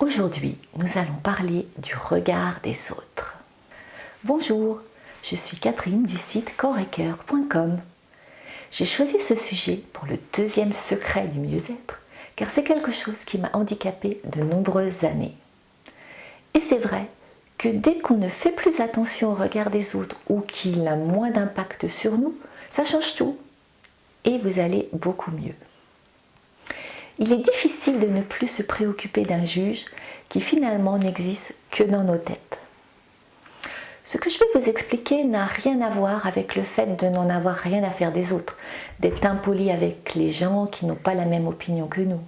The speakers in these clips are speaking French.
Aujourd'hui, nous allons parler du regard des autres. Bonjour, je suis Catherine du site corps-et-cœur.com. J'ai choisi ce sujet pour le deuxième secret du mieux-être, car c'est quelque chose qui m'a handicapée de nombreuses années. Et c'est vrai que dès qu'on ne fait plus attention au regard des autres ou qu'il a moins d'impact sur nous, ça change tout. Et vous allez beaucoup mieux. Il est difficile de ne plus se préoccuper d'un juge qui finalement n'existe que dans nos têtes. Ce que je vais vous expliquer n'a rien à voir avec le fait de n'en avoir rien à faire des autres, d'être impoli avec les gens qui n'ont pas la même opinion que nous.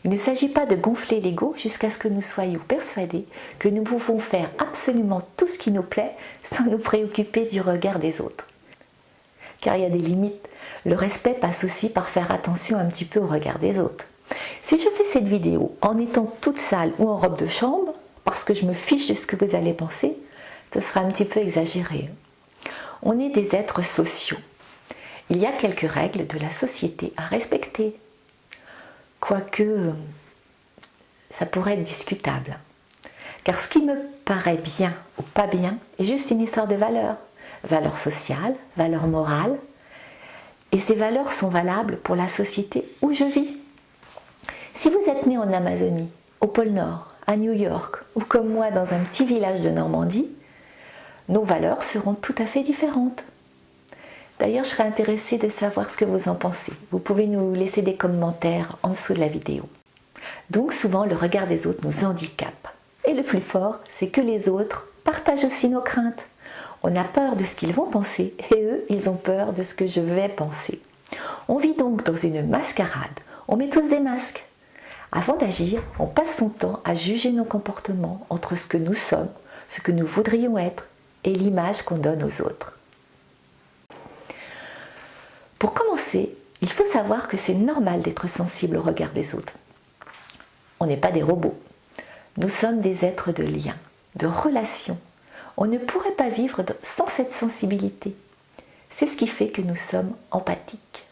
Il ne s'agit pas de gonfler l'ego jusqu'à ce que nous soyons persuadés que nous pouvons faire absolument tout ce qui nous plaît sans nous préoccuper du regard des autres. Car il y a des limites. Le respect passe aussi par faire attention un petit peu au regard des autres. Si je fais cette vidéo en étant toute sale ou en robe de chambre, parce que je me fiche de ce que vous allez penser, ce sera un petit peu exagéré. On est des êtres sociaux. Il y a quelques règles de la société à respecter. Quoique, ça pourrait être discutable. Car ce qui me paraît bien ou pas bien est juste une histoire de valeurs. Valeurs sociales, valeurs morales. Et ces valeurs sont valables pour la société où je vis. Si vous êtes né en Amazonie, au pôle Nord, à New York ou comme moi dans un petit village de Normandie, nos valeurs seront tout à fait différentes. D'ailleurs, je serais intéressée de savoir ce que vous en pensez. Vous pouvez nous laisser des commentaires en dessous de la vidéo. Donc souvent, le regard des autres nous handicape. Et le plus fort, c'est que les autres partagent aussi nos craintes. On a peur de ce qu'ils vont penser et eux, ils ont peur de ce que je vais penser. On vit donc dans une mascarade. On met tous des masques. Avant d'agir, on passe son temps à juger nos comportements entre ce que nous sommes, ce que nous voudrions être et l'image qu'on donne aux autres. Pour commencer, il faut savoir que c'est normal d'être sensible au regard des autres. On n'est pas des robots. Nous sommes des êtres de lien, de relation. On ne pourrait pas vivre sans cette sensibilité. C'est ce qui fait que nous sommes empathiques.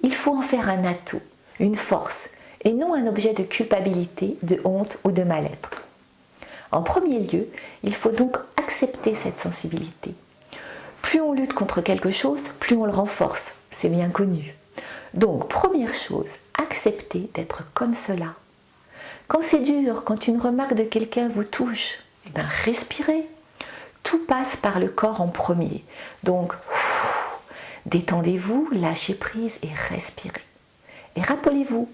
Il faut en faire un atout, une force, et non un objet de culpabilité, de honte ou de mal-être. En premier lieu, il faut donc accepter cette sensibilité. Plus on lutte contre quelque chose, plus on le renforce, c'est bien connu. Donc, première chose, accepter d'être comme cela. Quand c'est dur, quand une remarque de quelqu'un vous touche, respirez. Tout passe par le corps en premier. Donc, détendez-vous, lâchez prise et respirez. Et rappelez-vous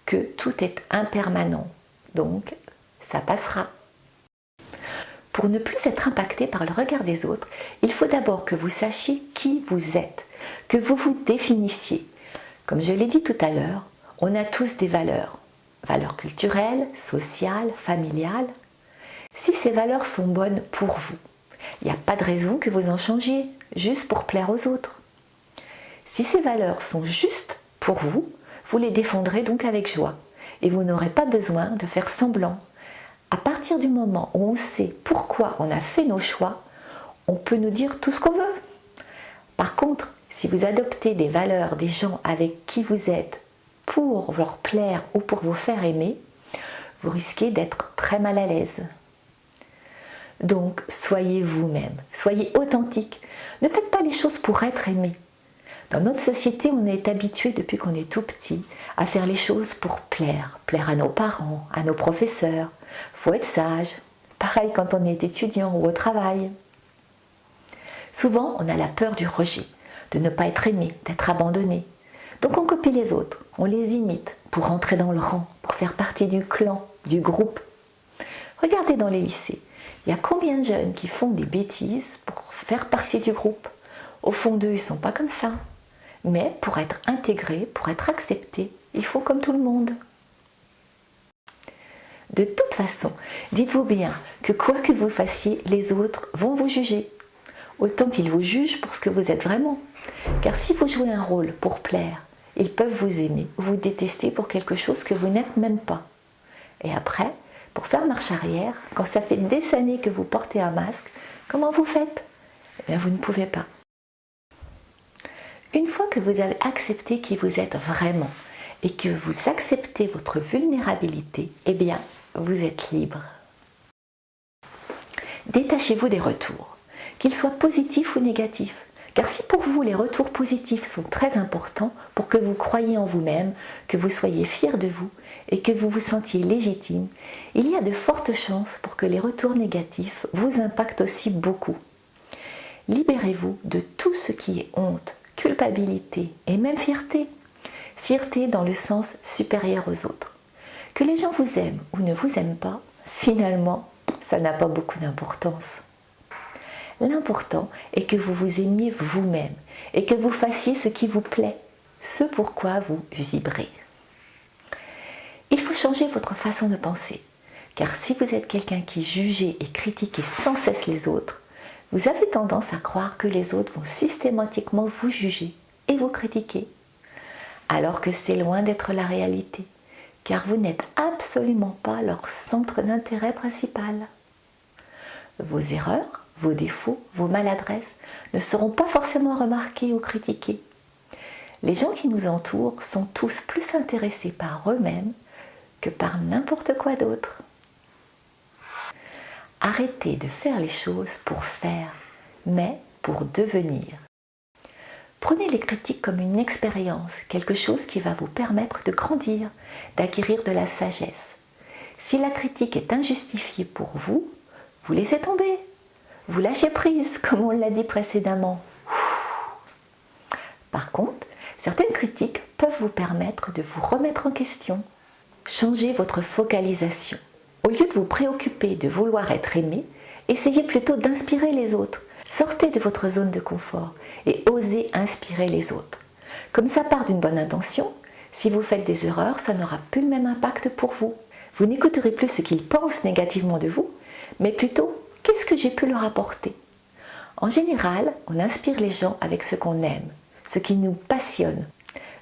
que tout est impermanent. Donc, ça passera. Pour ne plus être impacté par le regard des autres, il faut d'abord que vous sachiez qui vous êtes, que vous vous définissiez. Comme je l'ai dit tout à l'heure, on a tous des valeurs. Valeurs culturelles, sociales, familiales. Si ces valeurs sont bonnes pour vous, il n'y a pas de raison que vous en changiez, juste pour plaire aux autres. Si ces valeurs sont justes pour vous, vous les défendrez donc avec joie et vous n'aurez pas besoin de faire semblant. À partir du moment où on sait pourquoi on a fait nos choix, on peut nous dire tout ce qu'on veut. Par contre, si vous adoptez des valeurs des gens avec qui vous êtes pour leur plaire ou pour vous faire aimer, vous risquez d'être très mal à l'aise. Donc, soyez vous-même, soyez authentique. Ne faites pas les choses pour être aimé. Dans notre société, on est habitué depuis qu'on est tout petit à faire les choses pour plaire. Plaire à nos parents, à nos professeurs. Faut être sage. Pareil quand on est étudiant ou au travail. Souvent, on a la peur du rejet, de ne pas être aimé, d'être abandonné. Donc on copie les autres, on les imite pour rentrer dans le rang, pour faire partie du clan, du groupe. Regardez dans les lycées, il y a combien de jeunes qui font des bêtises pour faire partie du groupe? Au fond d'eux, ils ne sont pas comme ça. Mais pour être intégrés, pour être acceptés, il faut comme tout le monde. De toute façon, dites-vous bien que quoi que vous fassiez, les autres vont vous juger. Autant qu'ils vous jugent pour ce que vous êtes vraiment. Car si vous jouez un rôle pour plaire, ils peuvent vous aimer ou vous détester pour quelque chose que vous n'êtes même pas. Et après, pour faire marche arrière, quand ça fait des années que vous portez un masque, comment vous faites? Eh bien, vous ne pouvez pas. Une fois que vous avez accepté qui vous êtes vraiment et que vous acceptez votre vulnérabilité, eh bien, vous êtes libre. Détachez-vous des retours, qu'ils soient positifs ou négatifs. Car si pour vous les retours positifs sont très importants pour que vous croyiez en vous-même, que vous soyez fier de vous et que vous vous sentiez légitime, il y a de fortes chances pour que les retours négatifs vous impactent aussi beaucoup. Libérez-vous de tout ce qui est honte, culpabilité et même fierté. Fierté dans le sens supérieur aux autres. Que les gens vous aiment ou ne vous aiment pas, finalement, ça n'a pas beaucoup d'importance. L'important est que vous vous aimiez vous-même et que vous fassiez ce qui vous plaît, ce pourquoi vous vibrez. Il faut changer votre façon de penser, car si vous êtes quelqu'un qui jugez et critiquez sans cesse les autres, vous avez tendance à croire que les autres vont systématiquement vous juger et vous critiquer, alors que c'est loin d'être la réalité, car vous n'êtes absolument pas leur centre d'intérêt principal. Vos erreurs, vos défauts, vos maladresses ne seront pas forcément remarqués ou critiqués. Les gens qui nous entourent sont tous plus intéressés par eux-mêmes que par n'importe quoi d'autre. Arrêtez de faire les choses pour faire, mais pour devenir. Prenez les critiques comme une expérience, quelque chose qui va vous permettre de grandir, d'acquérir de la sagesse. Si la critique est injustifiée pour vous, vous laissez tomber. Vous lâchez prise, comme on l'a dit précédemment. Par contre, certaines critiques peuvent vous permettre de vous remettre en question. Changez votre focalisation. Au lieu de vous préoccuper de vouloir être aimé, essayez plutôt d'inspirer les autres. Sortez de votre zone de confort et osez inspirer les autres. Comme ça part d'une bonne intention, si vous faites des erreurs, ça n'aura plus le même impact pour vous. Vous n'écouterez plus ce qu'ils pensent négativement de vous, mais plutôt qu'est-ce que j'ai pu leur apporter? En général, on inspire les gens avec ce qu'on aime, ce qui nous passionne.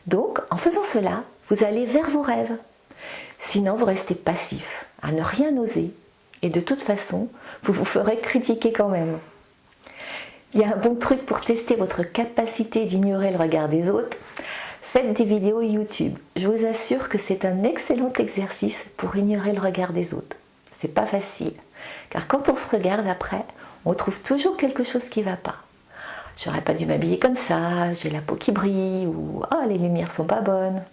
Donc, en faisant cela, vous allez vers vos rêves. Sinon, vous restez passif, à ne rien oser. Et de toute façon, vous vous ferez critiquer quand même. Il y a un bon truc pour tester votre capacité d'ignorer le regard des autres. Faites des vidéos YouTube. Je vous assure que c'est un excellent exercice pour ignorer le regard des autres. C'est pas facile. Car quand on se regarde après, on trouve toujours quelque chose qui ne va pas. J'aurais pas dû m'habiller comme ça, j'ai la peau qui brille, ou les lumières sont pas bonnes.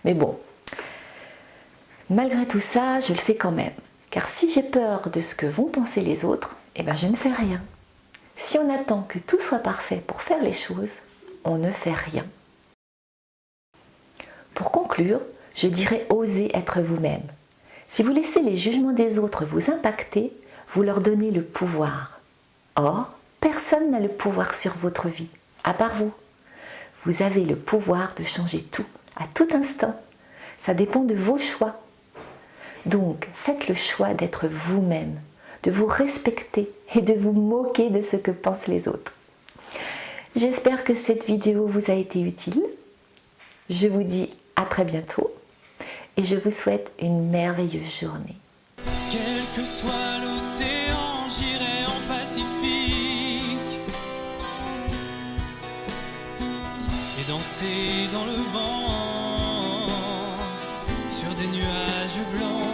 Mais bon, malgré tout ça, je le fais quand même. Car si j'ai peur de ce que vont penser les autres, je ne fais rien. Si on attend que tout soit parfait pour faire les choses, on ne fait rien. Pour conclure, je dirais oser être vous-même. Si vous laissez les jugements des autres vous impacter, vous leur donnez le pouvoir. Or, personne n'a le pouvoir sur votre vie, à part vous. Vous avez le pouvoir de changer tout, à tout instant. Ça dépend de vos choix. Donc, faites le choix d'être vous-même, de vous respecter et de vous moquer de ce que pensent les autres. J'espère que cette vidéo vous a été utile. Je vous dis à très bientôt et je vous souhaite une merveilleuse journée. Quel que soit l'océan, j'irai en Pacifique et danser dans le vent sur des nuages blancs.